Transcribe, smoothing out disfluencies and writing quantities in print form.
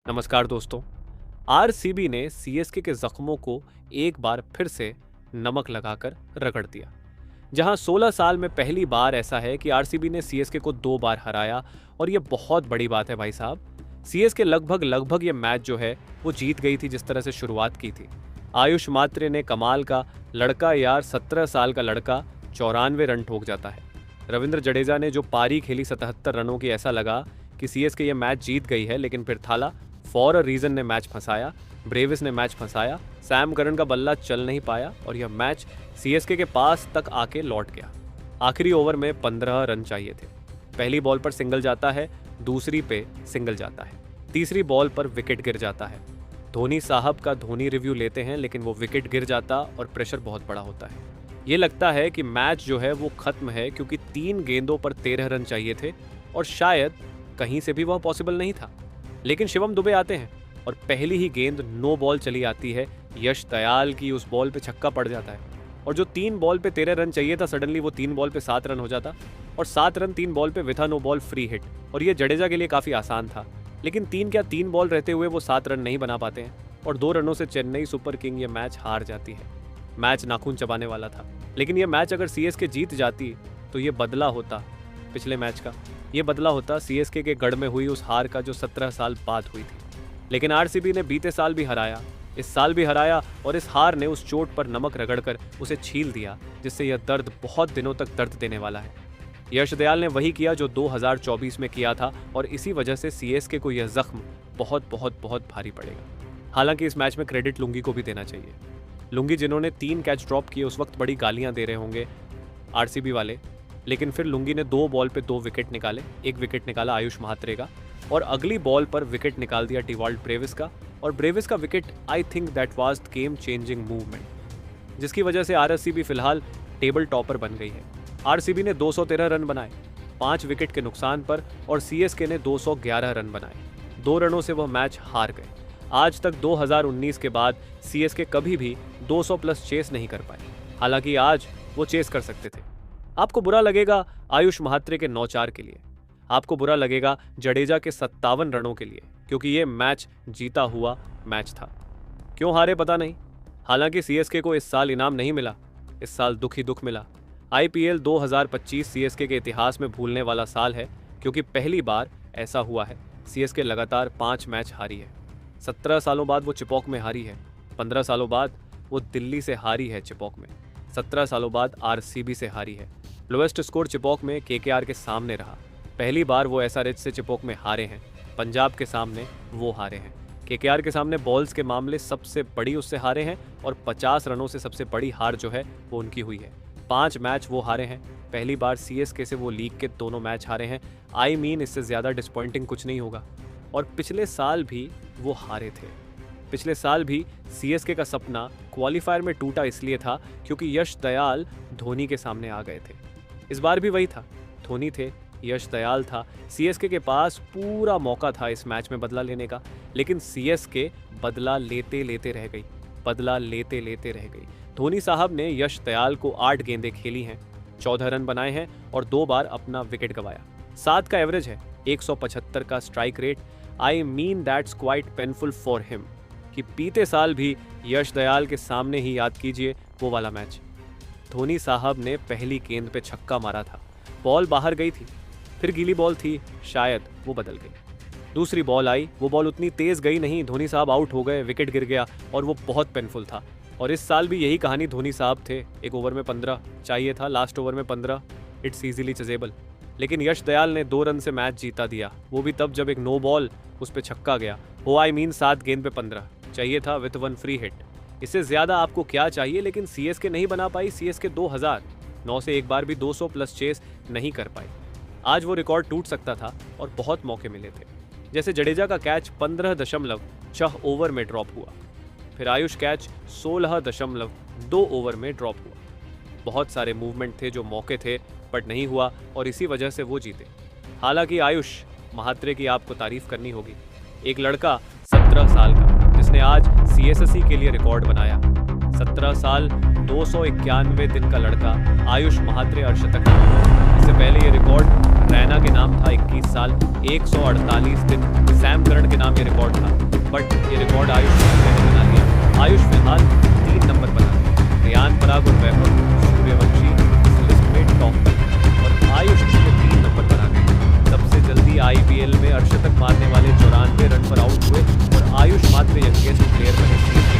नमस्कार दोस्तों। आरसीबी ने सीएसके के जख्मों को एक बार फिर से नमक लगाकर रगड़ दिया। जहां 16 साल में पहली बार ऐसा है कि आरसीबी ने सीएसके को 2 बार हराया और ये बहुत बड़ी बात है भाई साहब। सीएसके लगभग ये मैच जो है वो जीत गई थी जिस तरह से शुरुआत की थी। आयुष मात्रे ने कमाल का लड़का यार 17 साल का लड़का 94 रन ठोक जाता है। रविंद्र जडेजा ने जो पारी खेली 77 रनों की, ऐसा लगा कि सीएसके ये मैच जीत गई है, लेकिन फिर थाला फॉर अ रीजन ने मैच फंसाया, ब्रेविस ने मैच फंसाया, सैम करन का बल्ला चल नहीं पाया और यह मैच सीएसके के पास तक आके लौट गया। आखिरी ओवर में 15 रन चाहिए थे। पहली बॉल पर सिंगल जाता है, दूसरी पे सिंगल जाता है, तीसरी बॉल पर विकेट गिर जाता है। धोनी साहब का धोनी रिव्यू लेते हैं, लेकिन वो विकेट गिर जाता और प्रेशर बहुत बड़ा होता है। ये लगता है कि मैच जो है वो खत्म है, क्योंकि 3 गेंदों पर 13 रन चाहिए थे और शायद कहीं से भी वह पॉसिबल नहीं था। लेकिन शिवम दुबे आते हैं और पहली ही गेंद नो बॉल चली आती है। यश दयाल की उस बॉल पे छक्का पड़ जाता है और जो 3 बॉल पे 13 रन चाहिए था, सडनली वो 3 बॉल पे 7 रन हो जाता और 7 रन 3 बॉल पे विथा नो बॉल फ्री हिट। और ये जडेजा के लिए काफ़ी आसान था, लेकिन 3 बॉल रहते हुए वो 7 रन नहीं बना पाते हैं और 2 रनों से चेन्नई सुपर किंग ये मैच हार जाती है। मैच नाखून चबाने वाला था, लेकिन ये मैच अगर सीएसके जीत जाती तो ये बदला होता पिछले मैच का, ये बदला होता सीएसके के गढ़ में हुई उस हार का जो 17 साल बाद हुई थी। लेकिन आरसीबी ने बीते साल भी हराया, इस साल भी हराया और इस हार ने उस चोट पर नमक रगड़कर उसे छील दिया, जिससे यह दर्द बहुत दिनों तक दर्द देने वाला है। यश दयाल ने वही किया जो 2024 में किया था और इसी वजह से सीएसके को यह जख्म बहुत भारी पड़ेगा। हालांकि इस मैच में क्रेडिट लुंगी को भी देना चाहिए। लुंगी जिन्होंने 3 कैच ड्रॉप किए, उस वक्त बड़ी गालियां दे रहे होंगे आरसीबी वाले, लेकिन फिर लुंगी ने 2 बॉल पे 2 विकेट निकाले। एक विकेट निकाला आयुष महात्रे का और अगली बॉल पर विकेट निकाल दिया डिवाल्ड ब्रेविस का, और ब्रेविस का wicket I think that was game changing movement, जिसकी वजह से आरसीबी फिलहाल टेबल टॉपर बन गई है। आरसीबी ने 213 रन बनाए 5 विकेट के नुकसान पर और सीएसके ने 211 रन बनाए। 2 रनों से वह मैच हार गए। आज तक 2019 के बाद सीएसके कभी भी 200 प्लस चेस नहीं कर पाए, हालांकि आज वो चेस कर सकते थे। आपको बुरा लगेगा आयुष महात्रे के 9-4 के लिए, आपको बुरा लगेगा जडेजा के 57 रनों के लिए, क्योंकि ये मैच जीता हुआ मैच था। क्यों हारे पता नहीं। हालांकि सीएसके को इस साल इनाम नहीं मिला, इस साल दुख ही दुख मिला। आईपीएल 2025 सीएसके के इतिहास में भूलने वाला साल है, क्योंकि पहली बार ऐसा हुआ है सीएसके लगातार 5 मैच हारी है। 17 सालों बाद वो चिपॉक में हारी है, 15 सालों बाद वो दिल्ली से हारी है चिपॉक में, 17 सालों बाद आरसीबी से हारी है। लोएस्ट स्कोर चिपॉक में केकेआर के सामने रहा। पहली बार वो एसआरएच से चिपॉक में हारे हैं। पंजाब के सामने वो हारे हैं। केकेआर के सामने बॉल्स के मामले सबसे बड़ी उससे हारे हैं और 50 रनों से सबसे बड़ी हार जो है वो उनकी हुई है। 5 मैच वो हारे हैं। पहली बार सीएसके से वो लीग के दोनों मैच हारे हैं। इससे ज़्यादा डिसपॉइंटिंग कुछ नहीं होगा। और पिछले साल भी वो हारे थे। पिछले साल भी सीएसके का सपना क्वालिफायर में टूटा इसलिए था क्योंकि यश दयाल धोनी के सामने आ गए थे। इस बार भी वही था, धोनी थे, यश दयाल था। सीएसके के पास पूरा मौका था इस मैच में बदला लेने का, लेकिन सीएसके बदला लेते लेते रह गई, बदला लेते लेते रह गई। धोनी साहब ने यश दयाल को 8 गेंदें खेली हैं, 14 रन बनाए हैं और 2 बार अपना विकेट गंवाया। 7 का एवरेज है, 175 का strike rate. That's quite painful for him कि बीते साल भी यश दयाल के सामने ही याद कीजिए वो वाला मैच। धोनी साहब ने पहली गेंद पे छक्का मारा था, बॉल बाहर गई थी, फिर गीली बॉल थी, शायद वो बदल गई। दूसरी बॉल आई, वो बॉल उतनी तेज गई नहीं, धोनी साहब आउट हो गए, विकेट गिर गया और वो बहुत पेनफुल था। और इस साल भी यही कहानी, धोनी साहब थे, एक ओवर में 15 चाहिए था, लास्ट ओवर में 15, इट्स इजीली चेजेबल। लेकिन यश दयाल ने 2 रन से मैच जीता दिया, वो भी तब जब एक नो बॉल उस पर छक्का गया। 7 गेंद पे 15 चाहिए था विद 1 फ्री हिट। इससे ज़्यादा आपको क्या चाहिए, लेकिन सीएसके नहीं बना पाई। सीएसके 2009 से एक बार भी 200 प्लस चेस नहीं कर पाई। आज वो रिकॉर्ड टूट सकता था और बहुत मौके मिले थे, जैसे जडेजा का कैच 15.6 ओवर में ड्रॉप हुआ, फिर आयुष कैच 16.2 ओवर में ड्रॉप हुआ। बहुत सारे मूवमेंट थे, जो मौके थे, बट नहीं हुआ और इसी वजह से वो जीते। हालांकि आयुष महात्रे की आपको तारीफ करनी होगी। एक लड़का 17 साल का जिसने आज सीएससी के लिए रिकॉर्ड बनाया। 17 साल 291 दिन का लड़का आयुष महात्रे अर्शतक। इससे पहले ये रिकॉर्ड रैना के नाम था 21 साल 148 दिन। सैम करन के नाम ये रिकॉर्ड था। अर्शतक मारने वाले 94 रन पर आउट हुए और आयुष मात्र यंगेस्ट प्लेयर बने CSK